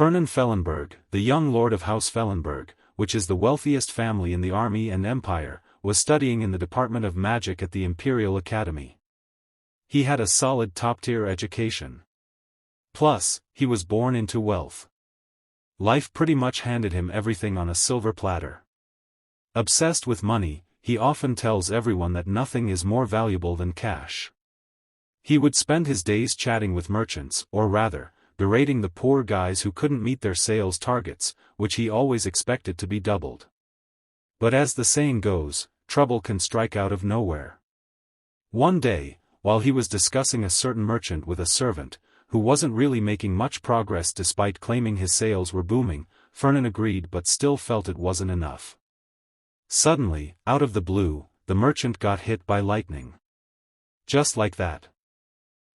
Fernand Fellenberg, the young lord of House Fellenberg, which is the wealthiest family in the army and empire, was studying in the Department of Magic at the Imperial Academy. He had a solid top-tier education. Plus, he was born into wealth. Life pretty much handed him everything on a silver platter. Obsessed with money, he often tells everyone that nothing is more valuable than cash. He would spend his days chatting with merchants, or rather, berating the poor guys who couldn't meet their sales targets, which he always expected to be doubled. But as the saying goes, trouble can strike out of nowhere. One day, while he was discussing a certain merchant with a servant, who wasn't really making much progress despite claiming his sales were booming, Fernand agreed but still felt it wasn't enough. Suddenly, out of the blue, the merchant got hit by lightning. Just like that.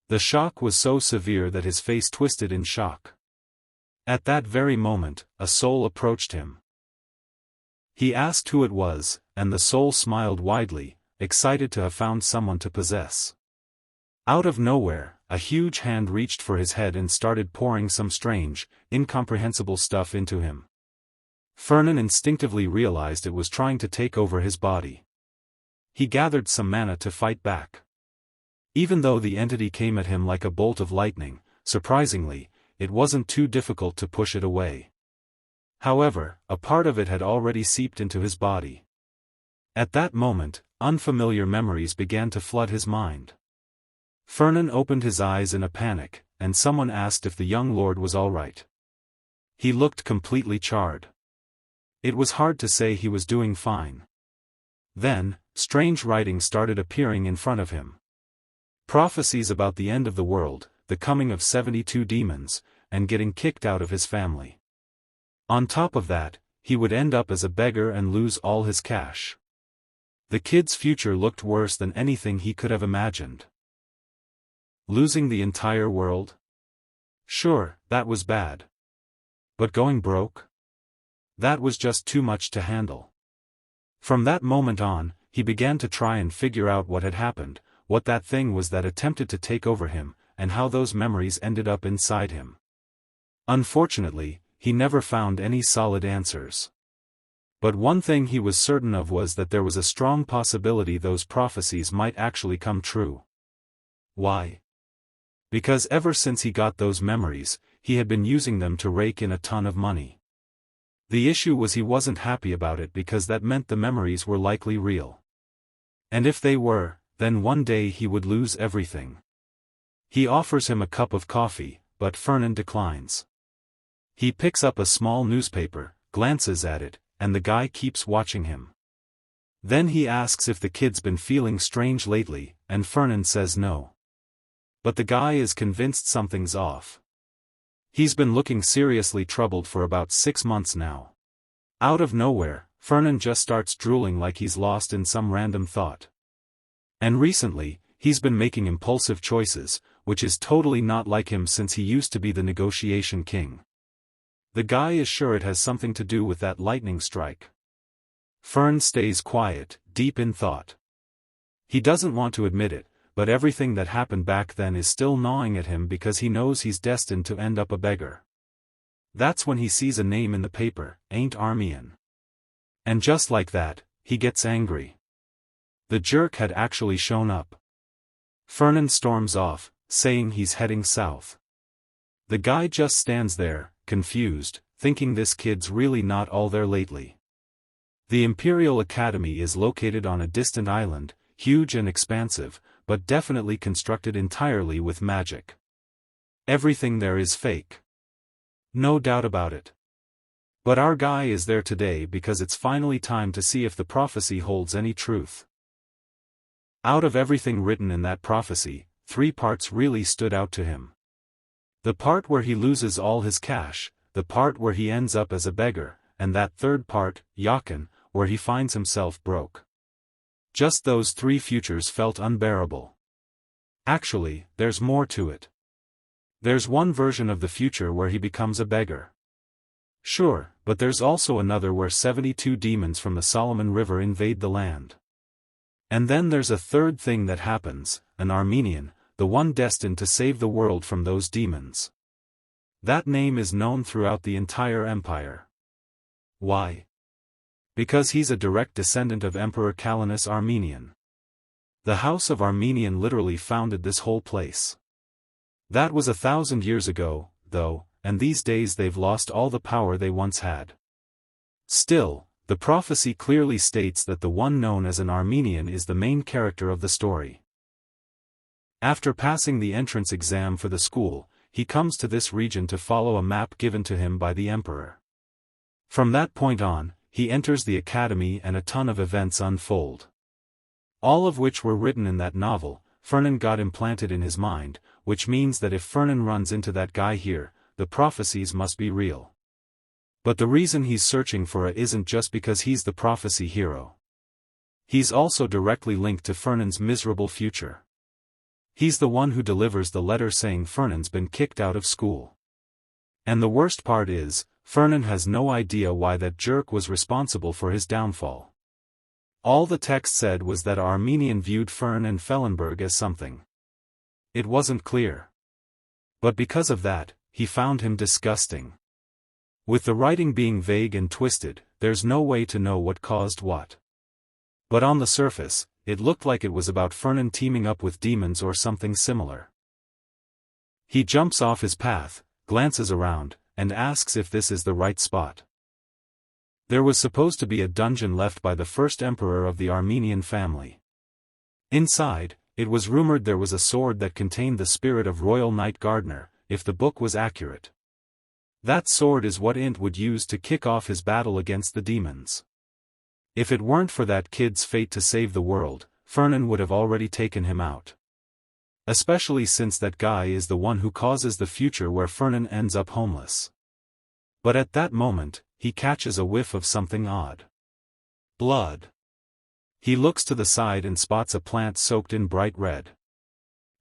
The shock was so severe that his face twisted in shock. At that very moment, a soul approached him. He asked who it was, and the soul smiled widely, excited to have found someone to possess. Out of nowhere, a huge hand reached for his head and started pouring some strange, incomprehensible stuff into him. Fernand instinctively realized it was trying to take over his body. He gathered some mana to fight back. Even though the entity came at him like a bolt of lightning, surprisingly, it wasn't too difficult to push it away. However, a part of it had already seeped into his body. At that moment, unfamiliar memories began to flood his mind. Fernand opened his eyes in a panic, and someone asked if the young lord was all right. He looked completely charred. It was hard to say he was doing fine. Then, strange writing started appearing in front of him. Prophecies about the end of the world, the coming of 72 demons, and getting kicked out of his family. On top of that, he would end up as a beggar and lose all his cash. The kid's future looked worse than anything he could have imagined. Losing the entire world? Sure, that was bad. But going broke? That was just too much to handle. From that moment on, he began to try and figure out what had happened, what that thing was that attempted to take over him, and how those memories ended up inside him. Unfortunately, he never found any solid answers. But one thing he was certain of was that there was a strong possibility those prophecies might actually come true. Why? Because ever since he got those memories, he had been using them to rake in a ton of money. The issue was he wasn't happy about it because that meant the memories were likely real. And if they were, then one day he would lose everything. He offers him a cup of coffee, but Fernand declines. He picks up a small newspaper, glances at it, and the guy keeps watching him. Then he asks if the kid's been feeling strange lately, and Fernand says no. But the guy is convinced something's off. He's been looking seriously troubled for about 6 months now. Out of nowhere, Fernand just starts drooling like he's lost in some random thought. And recently, he's been making impulsive choices, which is totally not like him since he used to be the negotiation king. The guy is sure it has something to do with that lightning strike. Fern stays quiet, deep in thought. He doesn't want to admit it, but everything that happened back then is still gnawing at him because he knows he's destined to end up a beggar. That's when he sees a name in the paper, Ain't Armian. And just like that, he gets angry. The jerk had actually shown up. Fernand storms off, saying he's heading south. The guy just stands there, confused, thinking this kid's really not all there lately. The Imperial Academy is located on a distant island, huge and expansive, but definitely constructed entirely with magic. Everything there is fake. No doubt about it. But our guy is there today because it's finally time to see if the prophecy holds any truth. Out of everything written in that prophecy, 3 parts really stood out to him. The part where he loses all his cash, the part where he ends up as a beggar, and that third part, Yakin, where he finds himself broke. Just those 3 futures felt unbearable. Actually, there's more to it. There's one version of the future where he becomes a beggar. Sure, but there's also another where 72 demons from the Solomon River invade the land. And then there's a third thing that happens, an Armenian, the one destined to save the world from those demons. That name is known throughout the entire empire. Why? Because he's a direct descendant of Emperor Calenus Armenian. The House of Armenian literally founded this whole place. That was 1,000 years ago, though, and these days they've lost all the power they once had. Still, the prophecy clearly states that the one known as an Armenian is the main character of the story. After passing the entrance exam for the school, he comes to this region to follow a map given to him by the emperor. From that point on, he enters the academy and a ton of events unfold. All of which were written in that novel. Fernan got implanted in his mind, which means that if Fernan runs into that guy here, the prophecies must be real. But the reason he's searching for it isn't just because he's the prophecy hero. He's also directly linked to Fernan's miserable future. He's the one who delivers the letter saying Fernan's been kicked out of school. And the worst part is, Fernan has no idea why that jerk was responsible for his downfall. All the text said was that Armenian viewed Fern and Fellenberg as something. It wasn't clear. But because of that, he found him disgusting. With the writing being vague and twisted, there's no way to know what caused what. But on the surface, it looked like it was about Fernan teaming up with demons or something similar. He jumps off his path, glances around, and asks if this is the right spot. There was supposed to be a dungeon left by the first emperor of the Armenian family. Inside, it was rumored there was a sword that contained the spirit of Royal Knight Gardner, if the book was accurate. That sword is what Int would use to kick off his battle against the demons. If it weren't for that kid's fate to save the world, Fernan would have already taken him out. Especially since that guy is the one who causes the future where Fernan ends up homeless. But at that moment, he catches a whiff of something odd. Blood. He looks to the side and spots a plant soaked in bright red.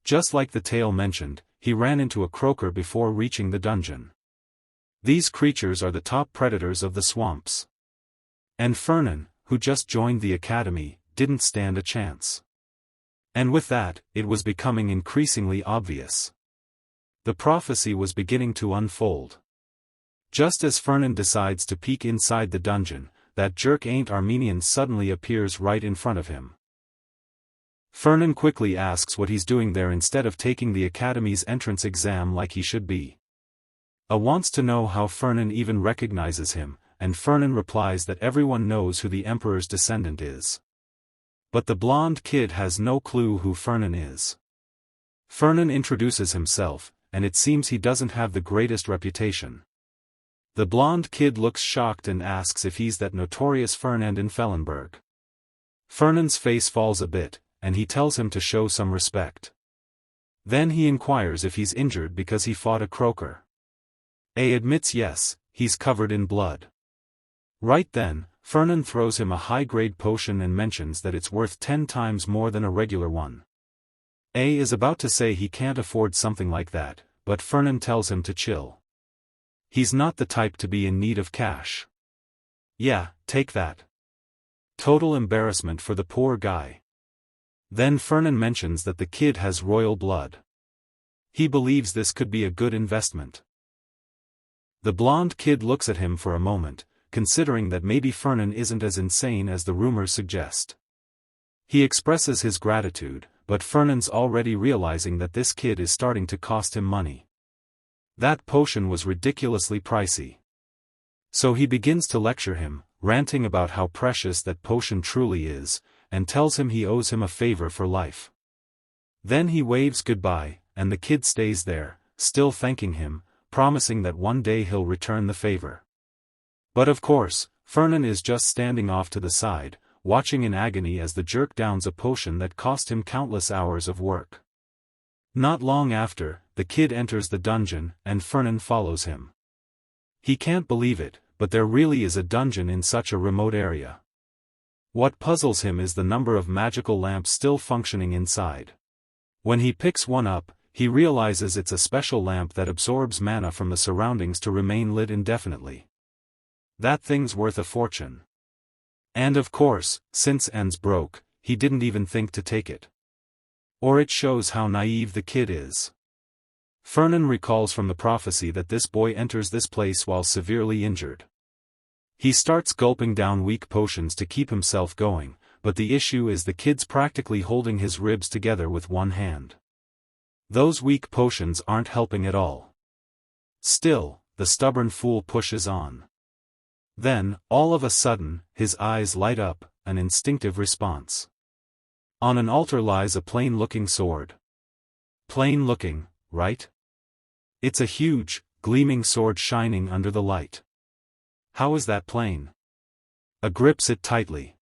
Just like the tale mentioned, he ran into a croaker before reaching the dungeon. These creatures are the top predators of the swamps. And Fernan, who just joined the academy, didn't stand a chance. And with that, it was becoming increasingly obvious. The prophecy was beginning to unfold. Just as Fernan decides to peek inside the dungeon, that jerk Ain't Armenian suddenly appears right in front of him. Fernan quickly asks what he's doing there instead of taking the academy's entrance exam like he should be. Wants to know how Fernan even recognizes him, and Fernan replies that everyone knows who the emperor's descendant is. But the blonde kid has no clue who Fernan is. Fernan introduces himself, and it seems he doesn't have the greatest reputation. The blonde kid looks shocked and asks if he's that notorious Fernand Fellenberg. Fernand's face falls a bit, and he tells him to show some respect. Then he inquires if he's injured because he fought a croaker. A admits yes, he's covered in blood. Right then, Fernan throws him a high-grade potion and mentions that it's worth 10 times more than a regular one. A is about to say he can't afford something like that, but Fernan tells him to chill. He's not the type to be in need of cash. Yeah, take that. Total embarrassment for the poor guy. Then Fernan mentions that the kid has royal blood. He believes this could be a good investment. The blonde kid looks at him for a moment, considering that maybe Fernan isn't as insane as the rumors suggest. He expresses his gratitude, but Fernan's already realizing that this kid is starting to cost him money. That potion was ridiculously pricey. So he begins to lecture him, ranting about how precious that potion truly is, and tells him he owes him a favor for life. Then he waves goodbye, and the kid stays there, still thanking him, promising that one day he'll return the favor. But of course, Fernan is just standing off to the side, watching in agony as the jerk downs a potion that cost him countless hours of work. Not long after, the kid enters the dungeon, and Fernan follows him. He can't believe it, but there really is a dungeon in such a remote area. What puzzles him is the number of magical lamps still functioning inside. When he picks one up, he realizes it's a special lamp that absorbs mana from the surroundings to remain lit indefinitely. That thing's worth a fortune. And of course, since ends broke, he didn't even think to take it. Or it shows how naive the kid is. Fernan recalls from the prophecy that this boy enters this place while severely injured. He starts gulping down weak potions to keep himself going, but the issue is the kid's practically holding his ribs together with one hand. Those weak potions aren't helping at all. Still, the stubborn fool pushes on. Then, all of a sudden, his eyes light up, an instinctive response. On an altar lies a plain-looking sword. Plain-looking, right? It's a huge, gleaming sword shining under the light. How is that plain? A grips it tightly.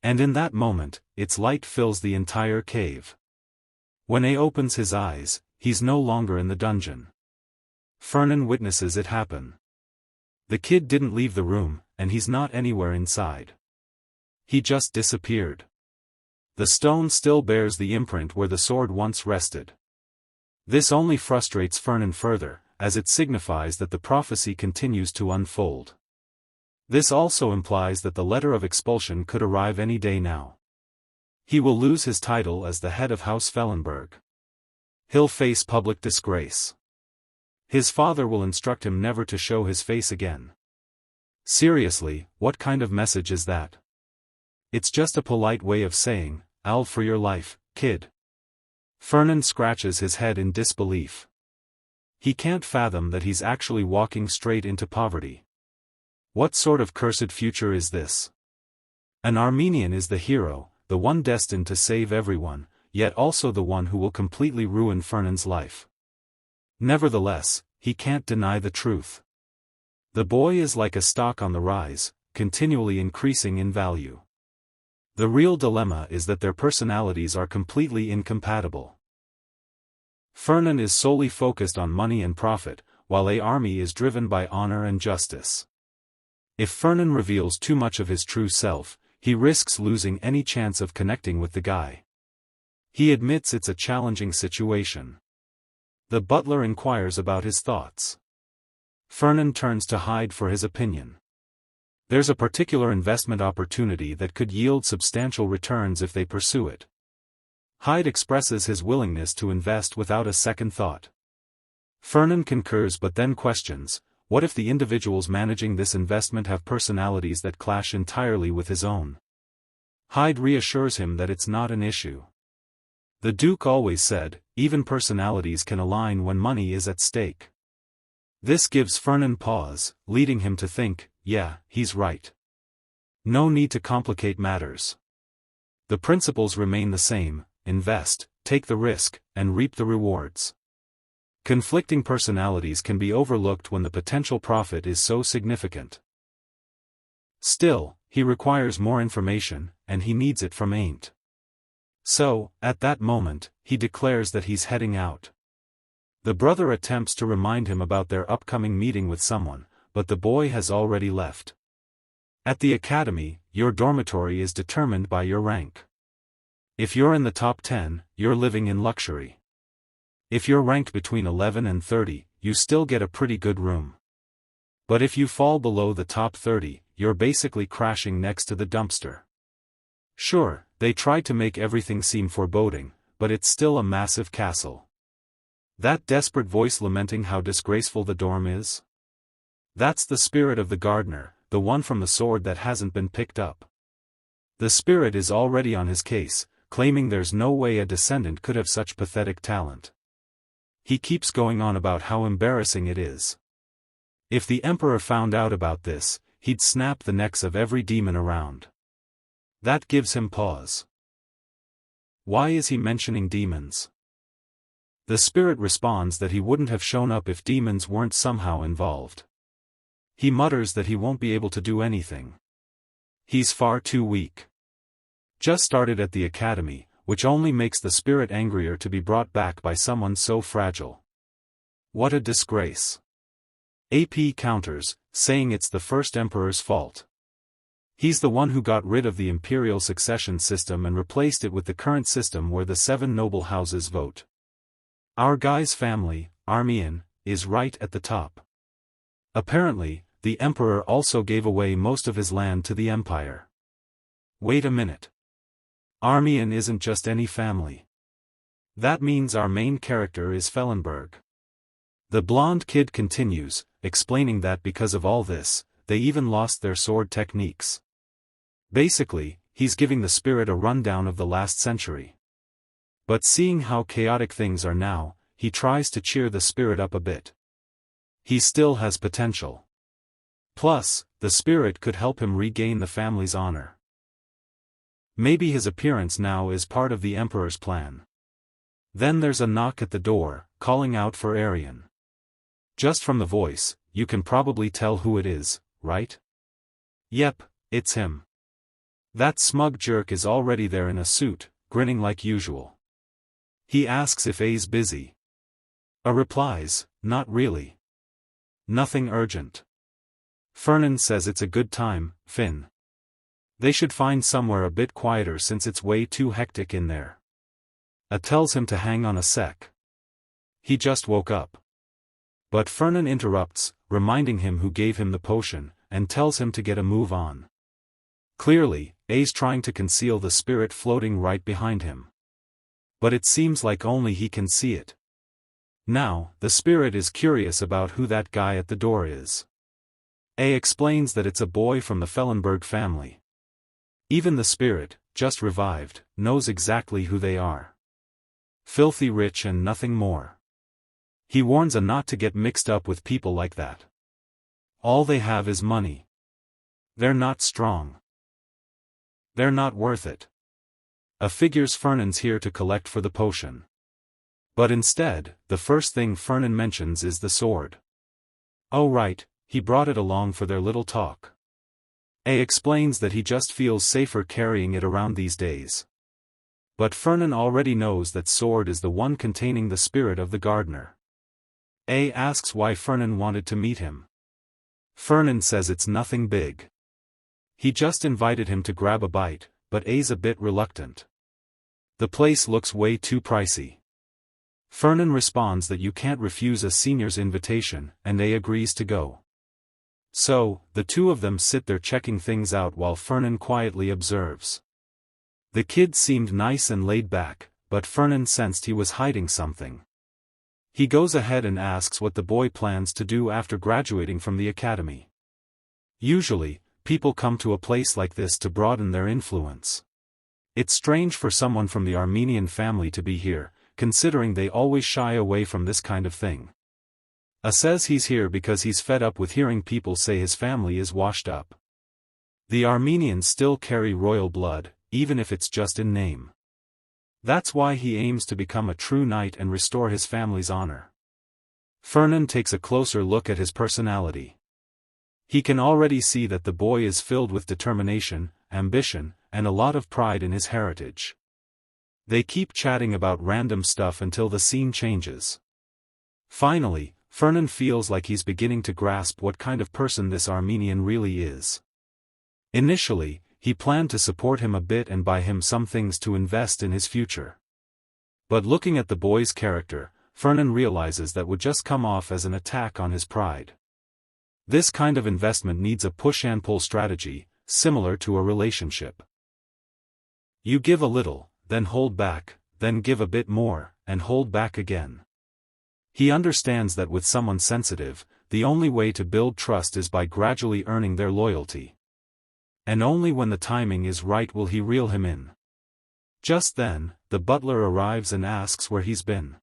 And in that moment, its light fills the entire cave. When A opens his eyes, he's no longer in the dungeon. Fernan witnesses it happen. The kid didn't leave the room, and he's not anywhere inside. He just disappeared. The stone still bears the imprint where the sword once rested. This only frustrates Fernan further, as it signifies that the prophecy continues to unfold. This also implies that the letter of expulsion could arrive any day now. He will lose his title as the head of House Fellenberg. He'll face public disgrace. His father will instruct him never to show his face again. Seriously, what kind of message is that? It's just a polite way of saying, "I'll for your life, kid." Fernan scratches his head in disbelief. He can't fathom that he's actually walking straight into poverty. What sort of cursed future is this? An Armenian is the hero, the one destined to save everyone, yet also the one who will completely ruin Fernan's life. Nevertheless, he can't deny the truth. The boy is like a stock on the rise, continually increasing in value. The real dilemma is that their personalities are completely incompatible. Fernan is solely focused on money and profit, while A army is driven by honor and justice. If Fernan reveals too much of his true self, he risks losing any chance of connecting with the guy. He admits it's a challenging situation. The butler inquires about his thoughts. Fernan turns to Hyde for his opinion. There's a particular investment opportunity that could yield substantial returns if they pursue it. Hyde expresses his willingness to invest without a second thought. Fernan concurs but then questions, what if the individuals managing this investment have personalities that clash entirely with his own? Hyde reassures him that it's not an issue. The Duke always said, even personalities can align when money is at stake. This gives Fernan pause, leading him to think, yeah, he's right. No need to complicate matters. The principles remain the same: invest, take the risk, and reap the rewards. Conflicting personalities can be overlooked when the potential profit is so significant. Still, he requires more information, and he needs it from Ain't. So, at that moment, he declares that he's heading out. The brother attempts to remind him about their upcoming meeting with someone, but the boy has already left. At the academy, your dormitory is determined by your rank. If you're in the top 10, you're living in luxury. If you're ranked between 11 and 30, you still get a pretty good room. But if you fall below the top 30, you're basically crashing next to the dumpster. Sure, they tried to make everything seem foreboding, but it's still a massive castle. That desperate voice lamenting how disgraceful the dorm is? That's the spirit of the gardener, the one from the sword that hasn't been picked up. The spirit is already on his case, claiming there's no way a descendant could have such pathetic talent. He keeps going on about how embarrassing it is. If the Emperor found out about this, he'd snap the necks of every demon around. That gives him pause. Why is he mentioning demons? The spirit responds that he wouldn't have shown up if demons weren't somehow involved. He mutters that he won't be able to do anything. He's far too weak. Just started at the academy, which only makes the spirit angrier to be brought back by someone so fragile. What a disgrace. AP counters, saying it's the first emperor's fault. He's the one who got rid of the imperial succession system and replaced it with the current system where the 7 noble houses vote. Our guy's family, Armenian, is right at the top. Apparently, the emperor also gave away most of his land to the empire. Wait a minute. Armenian isn't just any family. That means our main character is Fellenberg. The blonde kid continues, explaining that because of all this, they even lost their sword techniques. Basically, he's giving the spirit a rundown of the last century. But seeing how chaotic things are now, he tries to cheer the spirit up a bit. He still has potential. Plus, the spirit could help him regain the family's honor. Maybe his appearance now is part of the Emperor's plan. Then there's a knock at the door, calling out for Arian. Just from the voice, you can probably tell who it is, right? Yep, it's him. That smug jerk is already there in a suit, grinning like usual. He asks if A's busy. A replies, not really. Nothing urgent. Fernan says it's a good time, Finn. They should find somewhere a bit quieter since it's way too hectic in there. A tells him to hang on a sec. He just woke up. But Fernan interrupts, reminding him who gave him the potion, and tells him to get a move on. Clearly, A's trying to conceal the spirit floating right behind him. But it seems like only he can see it. Now, the spirit is curious about who that guy at the door is. A explains that it's a boy from the Fellenberg family. Even the spirit, just revived, knows exactly who they are. Filthy rich and nothing more. He warns A not to get mixed up with people like that. All they have is money. They're not strong. They're not worth it. A figures Fernan's here to collect for the potion. But instead, the first thing Fernan mentions is the sword. Oh right, he brought it along for their little talk. A explains that he just feels safer carrying it around these days. But Fernan already knows that sword is the one containing the spirit of the gardener. A asks why Fernan wanted to meet him. Fernan says it's nothing big. He just invited him to grab a bite, but A's a bit reluctant. The place looks way too pricey. Fernan responds that you can't refuse a senior's invitation, and A agrees to go. So, the two of them sit there checking things out while Fernan quietly observes. The kid seemed nice and laid back, but Fernan sensed he was hiding something. He goes ahead and asks what the boy plans to do after graduating from the academy. Usually, people come to a place like this to broaden their influence. It's strange for someone from the Armenian family to be here, considering they always shy away from this kind of thing. A says he's here because he's fed up with hearing people say his family is washed up. The Armenians still carry royal blood, even if it's just in name. That's why he aims to become a true knight and restore his family's honor. Fernan takes a closer look at his personality. He can already see that the boy is filled with determination, ambition, and a lot of pride in his heritage. They keep chatting about random stuff until the scene changes. Finally, Fernan feels like he's beginning to grasp what kind of person this Armenian really is. Initially, he planned to support him a bit and buy him some things to invest in his future. But looking at the boy's character, Fernan realizes that would just come off as an attack on his pride. This kind of investment needs a push-and-pull strategy, similar to a relationship. You give a little, then hold back, then give a bit more, and hold back again. He understands that with someone sensitive, the only way to build trust is by gradually earning their loyalty. And only when the timing is right will he reel him in. Just then, the butler arrives and asks where he's been.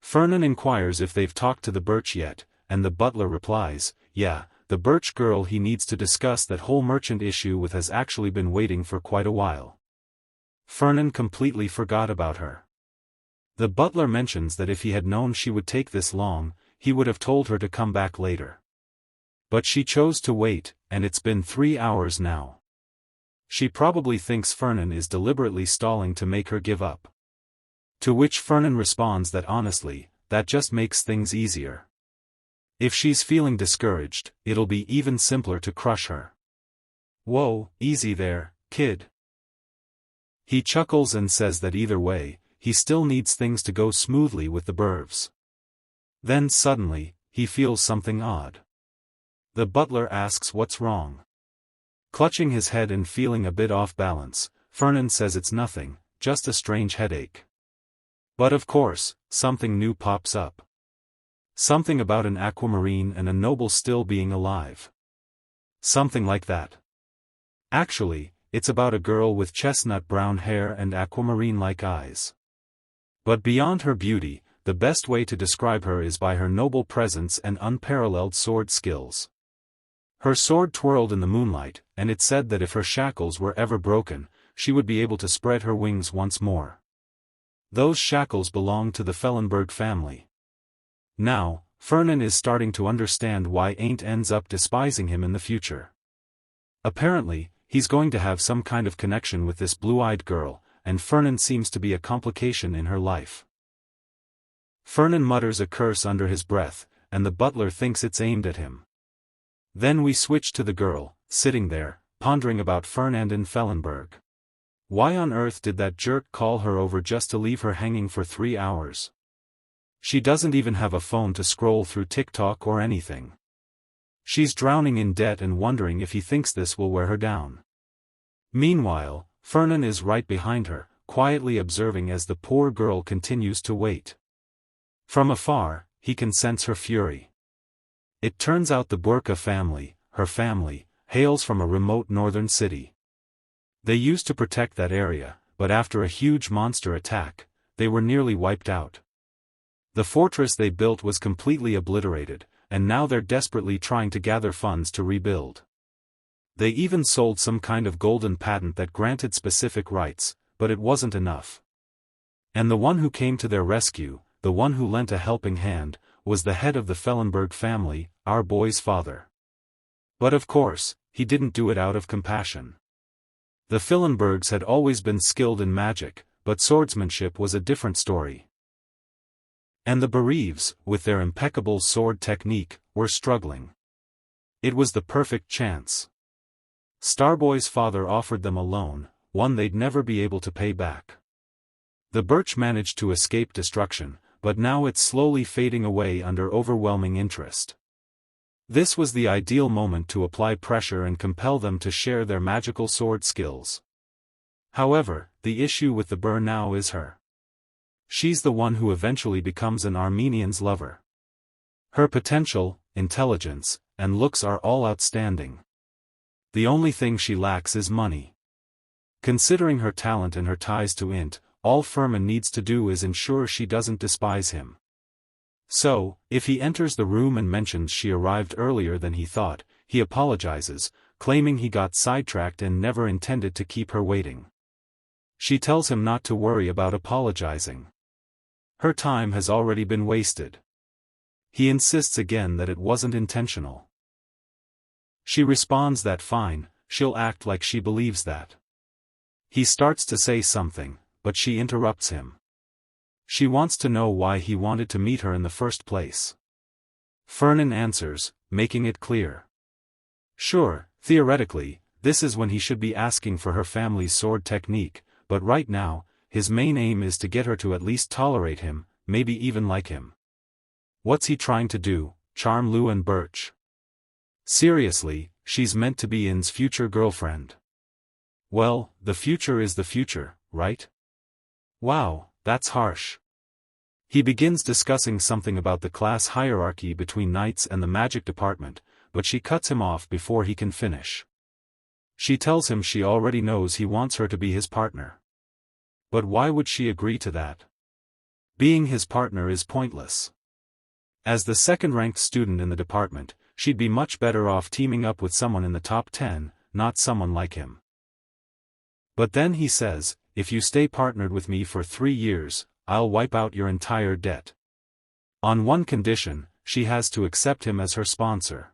Fernan inquires if they've talked to the Birch yet, and the butler replies, yeah, the Birch girl he needs to discuss that whole merchant issue with has actually been waiting for quite a while. Fernan completely forgot about her. The butler mentions that if he had known she would take this long, he would have told her to come back later. But she chose to wait, and it's been 3 hours now. She probably thinks Fernan is deliberately stalling to make her give up. To which Fernan responds that honestly, that just makes things easier. If she's feeling discouraged, it'll be even simpler to crush her. Whoa, easy there, kid. He chuckles and says that either way, he still needs things to go smoothly with the Burvs. Then suddenly, he feels something odd. The butler asks what's wrong. Clutching his head and feeling a bit off balance, Fernan says it's nothing, just a strange headache. But of course, something new pops up. Something about an aquamarine and a noble still being alive. Something like that. Actually, it's about a girl with chestnut brown hair and aquamarine-like eyes. But beyond her beauty, the best way to describe her is by her noble presence and unparalleled sword skills. Her sword twirled in the moonlight, and it said that if her shackles were ever broken, she would be able to spread her wings once more. Those shackles belonged to the Fellenberg family. Now, Fernan is starting to understand why Ain't ends up despising him in the future. Apparently, he's going to have some kind of connection with this blue-eyed girl, and Fernan seems to be a complication in her life. Fernan mutters a curse under his breath, and the butler thinks it's aimed at him. Then we switch to the girl, sitting there, pondering about Fernanden Fellenberg. Why on earth did that jerk call her over just to leave her hanging for 3 hours? She doesn't even have a phone to scroll through TikTok or anything. She's drowning in debt and wondering if he thinks this will wear her down. Meanwhile, Fernan is right behind her, quietly observing as the poor girl continues to wait. From afar, he can sense her fury. It turns out the Burka family, her family, hails from a remote northern city. They used to protect that area, but after a huge monster attack, they were nearly wiped out. The fortress they built was completely obliterated, and now they're desperately trying to gather funds to rebuild. They even sold some kind of golden patent that granted specific rights, but it wasn't enough. And the one who came to their rescue, the one who lent a helping hand, was the head of the Fellenberg family, our boy's father. But of course, he didn't do it out of compassion. The Fellenbergs had always been skilled in magic, but swordsmanship was a different story. And the Bereaves, with their impeccable sword technique, were struggling. It was the perfect chance. Starboy's father offered them a loan, one they'd never be able to pay back. The birch managed to escape destruction, but now it's slowly fading away under overwhelming interest. This was the ideal moment to apply pressure and compel them to share their magical sword skills. However, the issue with the Bur now is her. She's the one who eventually becomes an Armenian's lover. Her potential, intelligence, and looks are all outstanding. The only thing she lacks is money. Considering her talent and her ties to Int, all Fernan needs to do is ensure she doesn't despise him. So, if he enters the room and mentions she arrived earlier than he thought, he apologizes, claiming he got sidetracked and never intended to keep her waiting. She tells him not to worry about apologizing. Her time has already been wasted. He insists again that it wasn't intentional. She responds that fine, she'll act like she believes that. He starts to say something, but she interrupts him. She wants to know why he wanted to meet her in the first place. Fernan answers, making it clear. Sure, theoretically, this is when he should be asking for her family's sword technique, but right now, his main aim is to get her to at least tolerate him, maybe even like him. What's he trying to do, charm Lou and Birch? Seriously, she's meant to be In's future girlfriend. Well, the future is the future, right? Wow, that's harsh. He begins discussing something about the class hierarchy between knights and the magic department, but she cuts him off before he can finish. She tells him she already knows he wants her to be his partner. But why would she agree to that? Being his partner is pointless. As the second-ranked student in the department, she'd be much better off teaming up with someone in the top 10, not someone like him. But then he says, if you stay partnered with me for 3 years, I'll wipe out your entire debt. On one condition, she has to accept him as her sponsor.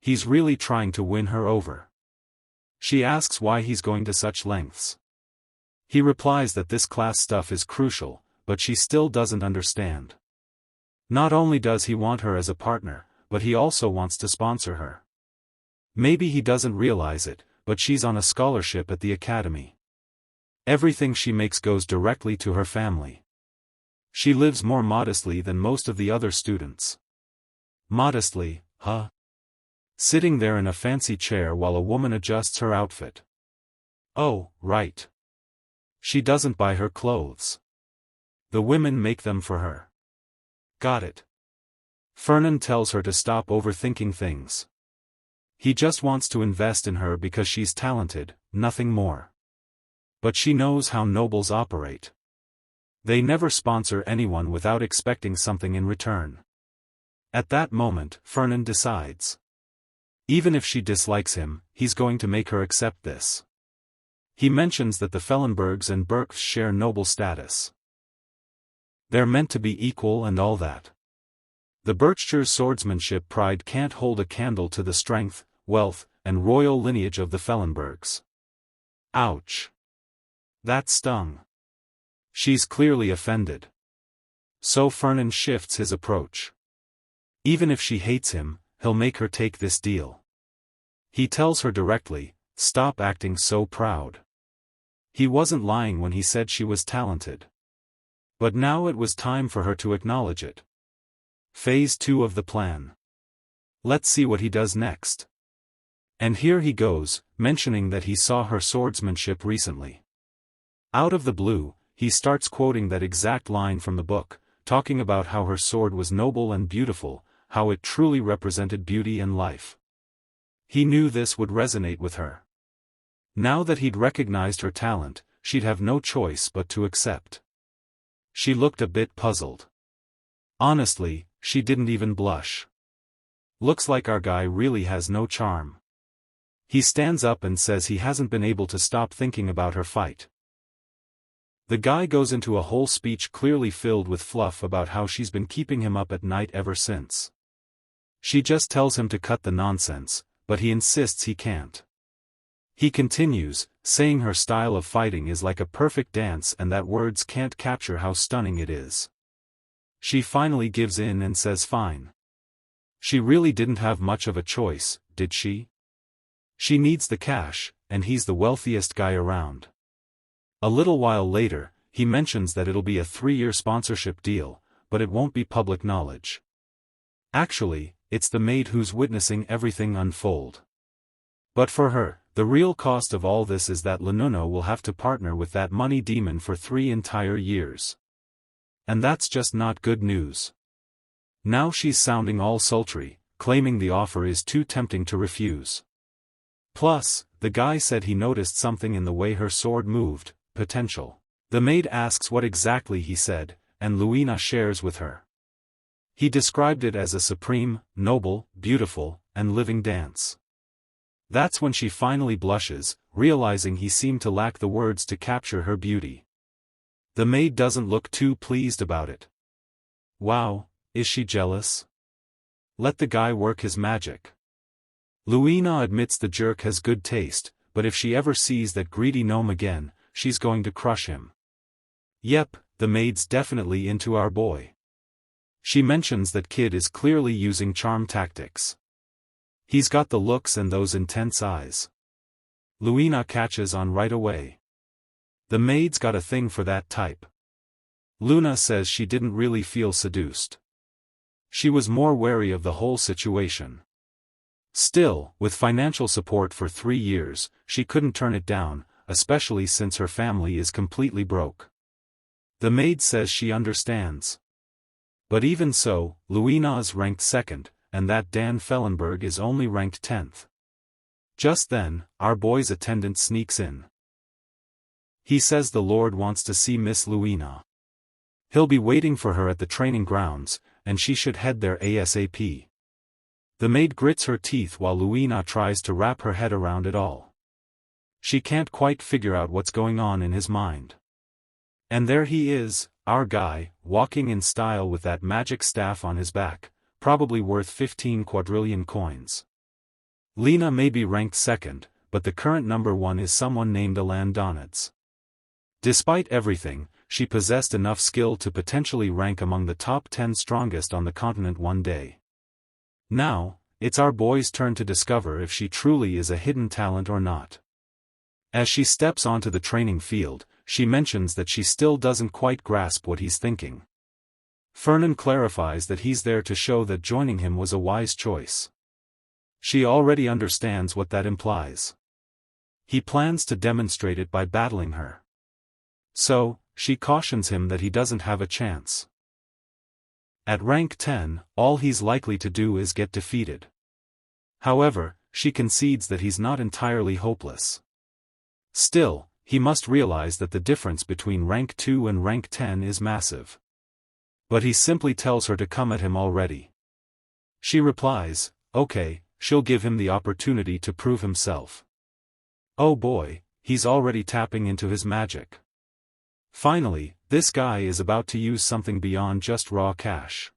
He's really trying to win her over. She asks why he's going to such lengths. He replies that this class stuff is crucial, but she still doesn't understand. Not only does he want her as a partner, but he also wants to sponsor her. Maybe he doesn't realize it, but she's on a scholarship at the academy. Everything she makes goes directly to her family. She lives more modestly than most of the other students. Modestly, huh? Sitting there in a fancy chair while a woman adjusts her outfit. Oh, right. She doesn't buy her clothes. The women make them for her. Got it. Fernan tells her to stop overthinking things. He just wants to invest in her because she's talented, nothing more. But she knows how nobles operate. They never sponsor anyone without expecting something in return. At that moment, Fernan decides. Even if she dislikes him, he's going to make her accept this. He mentions that the Fellenbergs and Berks share noble status. They're meant to be equal and all that. The Berkshires' swordsmanship pride can't hold a candle to the strength, wealth, and royal lineage of the Fellenbergs. Ouch. That stung. She's clearly offended. So Fernan shifts his approach. Even if she hates him, he'll make her take this deal. He tells her directly, stop acting so proud. He wasn't lying when he said she was talented. But now it was time for her to acknowledge it. Phase 2 of the plan. Let's see what he does next. And here he goes, mentioning that he saw her swordsmanship recently. Out of the blue, he starts quoting that exact line from the book, talking about how her sword was noble and beautiful, how it truly represented beauty and life. He knew this would resonate with her. Now that he'd recognized her talent, she'd have no choice but to accept. She looked a bit puzzled. Honestly, she didn't even blush. Looks like our guy really has no charm. He stands up and says he hasn't been able to stop thinking about her fight. The guy goes into a whole speech clearly filled with fluff about how she's been keeping him up at night ever since. She just tells him to cut the nonsense, but he insists he can't. He continues, saying her style of fighting is like a perfect dance and that words can't capture how stunning it is. She finally gives in and says fine. She really didn't have much of a choice, did she? She needs the cash, and he's the wealthiest guy around. A little while later, he mentions that it'll be a 3-year sponsorship deal, but it won't be public knowledge. Actually, it's the maid who's witnessing everything unfold. But for her, the real cost of all this is that Lenuno will have to partner with that money demon for 3 entire years. And that's just not good news. Now she's sounding all sultry, claiming the offer is too tempting to refuse. Plus, the guy said he noticed something in the way her sword moved, potential. The maid asks what exactly he said, and Luina shares with her. He described it as a supreme, noble, beautiful, and living dance. That's when she finally blushes, realizing he seemed to lack the words to capture her beauty. The maid doesn't look too pleased about it. Wow, is she jealous? Let the guy work his magic. Luina admits the jerk has good taste, but if she ever sees that greedy gnome again, she's going to crush him. Yep, the maid's definitely into our boy. She mentions that Kid is clearly using charm tactics. He's got the looks and those intense eyes. Luina catches on right away. The maid's got a thing for that type. Luna says she didn't really feel seduced. She was more wary of the whole situation. Still, with financial support for 3 years, she couldn't turn it down, especially since her family is completely broke. The maid says she understands. But even so, Luina's ranked 2nd, and that Dan Fellenberg is only ranked 10th. Just then, our boy's attendant sneaks in. He says the Lord wants to see Miss Luina. He'll be waiting for her at the training grounds, and she should head there ASAP. The maid grits her teeth while Luina tries to wrap her head around it all. She can't quite figure out what's going on in his mind. And there he is, our guy, walking in style with that magic staff on his back, probably worth 15 quadrillion coins. Lena may be ranked 2nd, but the current number 1 is someone named Alan Donitz. Despite everything, she possessed enough skill to potentially rank among the top 10 strongest on the continent one day. Now, it's our boy's turn to discover if she truly is a hidden talent or not. As she steps onto the training field, she mentions that she still doesn't quite grasp what he's thinking. Fernan clarifies that he's there to show that joining him was a wise choice. She already understands what that implies. He plans to demonstrate it by battling her. So, she cautions him that he doesn't have a chance. At rank 10, all he's likely to do is get defeated. However, she concedes that he's not entirely hopeless. Still, he must realize that the difference between rank 2 and rank 10 is massive. But he simply tells her to come at him already. She replies, okay, she'll give him the opportunity to prove himself. Oh boy, he's already tapping into his magic. Finally, this guy is about to use something beyond just raw cash.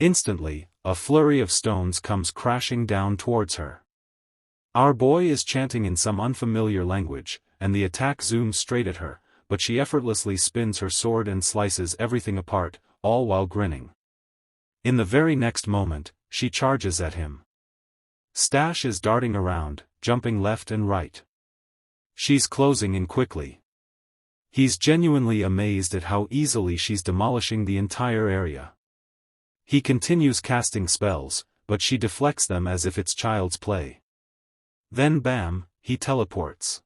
Instantly, a flurry of stones comes crashing down towards her. Our boy is chanting in some unfamiliar language, and the attack zooms straight at her, but she effortlessly spins her sword and slices everything apart, all while grinning. In the very next moment, she charges at him. Stash is darting around, jumping left and right. She's closing in quickly. He's genuinely amazed at how easily she's demolishing the entire area. He continues casting spells, but she deflects them as if it's child's play. Then bam, he teleports.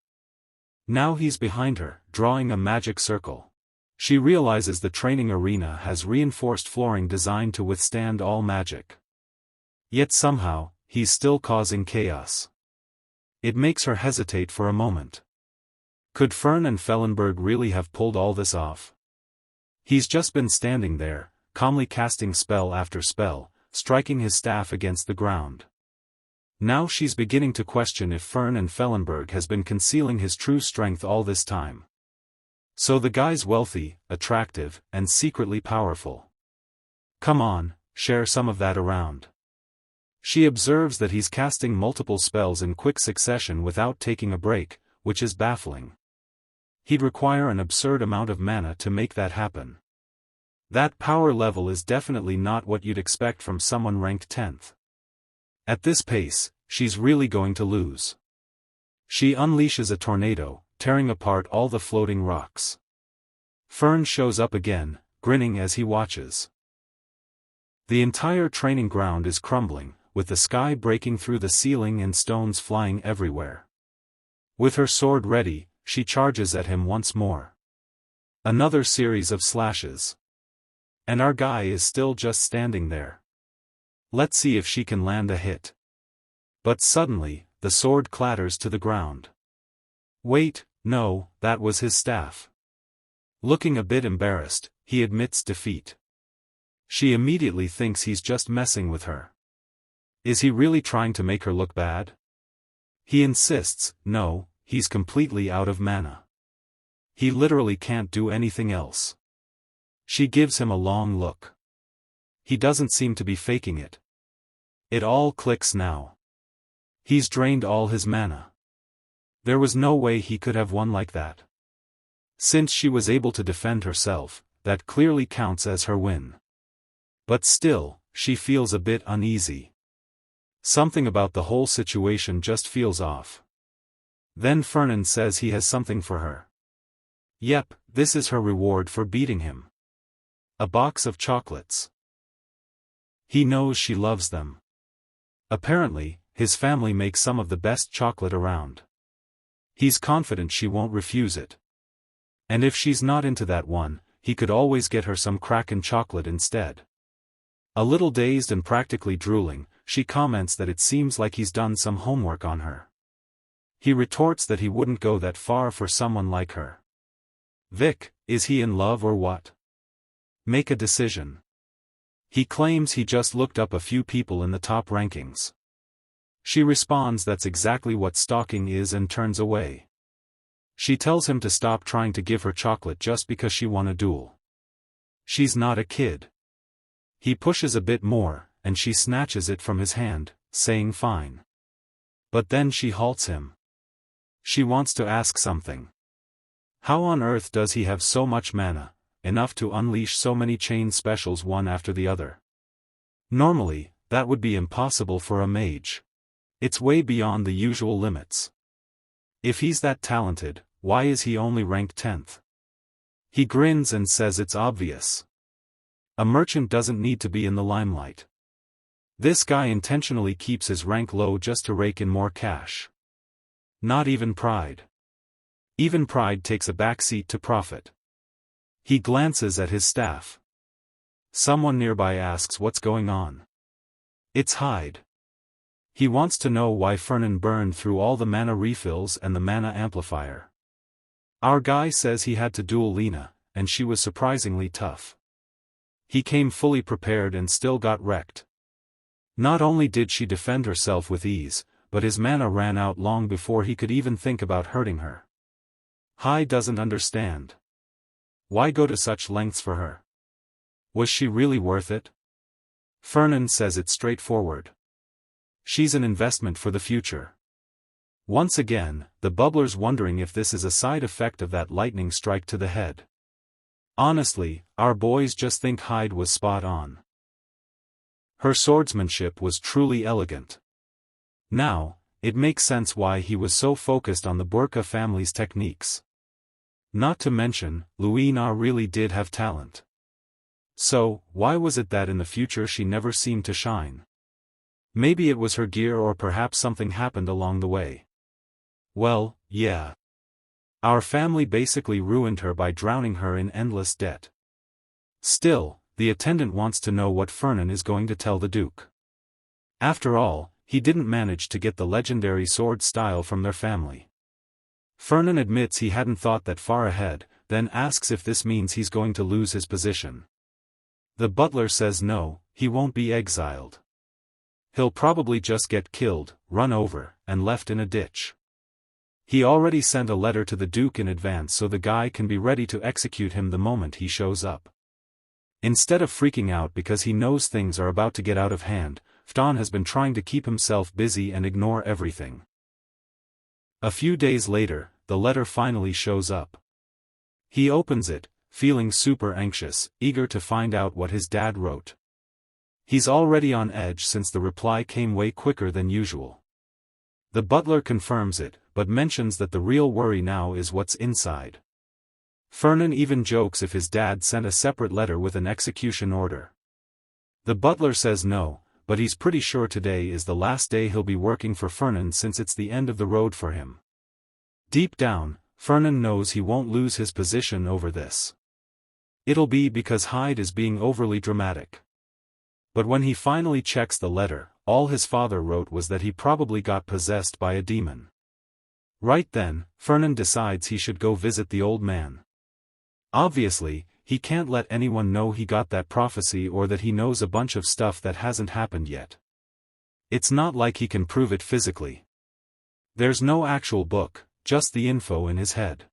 Now he's behind her, drawing a magic circle. She realizes the training arena has reinforced flooring designed to withstand all magic. Yet somehow, he's still causing chaos. It makes her hesitate for a moment. Could Fern and Fellenberg really have pulled all this off? He's just been standing there, calmly casting spell after spell, striking his staff against the ground. Now she's beginning to question if Fern and Fellenberg has been concealing his true strength all this time. So the guy's wealthy, attractive, and secretly powerful. Come on, share some of that around. She observes that he's casting multiple spells in quick succession without taking a break, which is baffling. He'd require an absurd amount of mana to make that happen. That power level is definitely not what you'd expect from someone ranked 10th. At this pace, she's really going to lose. She unleashes a tornado, tearing apart all the floating rocks. Fern shows up again, grinning as he watches. The entire training ground is crumbling, with the sky breaking through the ceiling and stones flying everywhere. With her sword ready, she charges at him once more. Another series of slashes. And our guy is still just standing there. Let's see if she can land a hit. But suddenly, the sword clatters to the ground. Wait, no, that was his staff. Looking a bit embarrassed, he admits defeat. She immediately thinks he's just messing with her. Is he really trying to make her look bad? He insists, no, he's completely out of mana. He literally can't do anything else. She gives him a long look. He doesn't seem to be faking it. It all clicks now. He's drained all his mana. There was no way he could have won like that. Since she was able to defend herself, that clearly counts as her win. But still, she feels a bit uneasy. Something about the whole situation just feels off. Then Fernan says he has something for her. Yep, this is her reward for beating him. A box of chocolates. He knows she loves them. Apparently, his family makes some of the best chocolate around. He's confident she won't refuse it. And if she's not into that one, he could always get her some Kraken chocolate instead. A little dazed and practically drooling, she comments that it seems like he's done some homework on her. He retorts that he wouldn't go that far for someone like her. Vic, is he in love or what? Make a decision. He claims he just looked up a few people in the top rankings. She responds that's exactly what stalking is and turns away. She tells him to stop trying to give her chocolate just because she won a duel. She's not a kid. He pushes a bit more, and she snatches it from his hand, saying fine. But then she halts him. She wants to ask something. How on earth does he have so much mana, enough to unleash so many chain specials one after the other? Normally, that would be impossible for a mage. It's way beyond the usual limits. If he's that talented, why is he only ranked 10th? He grins and says it's obvious. A merchant doesn't need to be in the limelight. This guy intentionally keeps his rank low just to rake in more cash. Not even pride. Even pride takes a back seat to profit. He glances at his staff. Someone nearby asks what's going on. It's Hyde. He wants to know why Fernan burned through all the mana refills and the mana amplifier. Our guy says he had to duel Lena, and she was surprisingly tough. He came fully prepared and still got wrecked. Not only did she defend herself with ease, but his mana ran out long before he could even think about hurting her. Hyde doesn't understand. Why go to such lengths for her? Was she really worth it? Fernan says it's straightforward. She's an investment for the future. Once again, the bubbler's wondering if this is a side effect of that lightning strike to the head. Honestly, our boys just think Hyde was spot on. Her swordsmanship was truly elegant. Now, it makes sense why he was so focused on the Burka family's techniques. Not to mention, Luina really did have talent. So, why was it that in the future she never seemed to shine? Maybe it was her gear, or perhaps something happened along the way. Well, yeah. Our family basically ruined her by drowning her in endless debt. Still, the attendant wants to know what Fernan is going to tell the Duke. After all, he didn't manage to get the legendary sword style from their family. Fernan admits he hadn't thought that far ahead, then asks if this means he's going to lose his position. The butler says no, he won't be exiled. He'll probably just get killed, run over, and left in a ditch. He already sent a letter to the Duke in advance so the guy can be ready to execute him the moment he shows up. Instead of freaking out because he knows things are about to get out of hand, Phton has been trying to keep himself busy and ignore everything. A few days later, the letter finally shows up. He opens it, feeling super anxious, eager to find out what his dad wrote. He's already on edge since the reply came way quicker than usual. The butler confirms it, but mentions that the real worry now is what's inside. Fernan even jokes if his dad sent a separate letter with an execution order. The butler says no, but he's pretty sure today is the last day he'll be working for Fernan since it's the end of the road for him. Deep down, Fernan knows he won't lose his position over this. It'll be because Hyde is being overly dramatic. But when he finally checks the letter, all his father wrote was that he probably got possessed by a demon. Right then, Fernan decides he should go visit the old man. Obviously, he can't let anyone know he got that prophecy or that he knows a bunch of stuff that hasn't happened yet. It's not like he can prove it physically. There's no actual book, just the info in his head.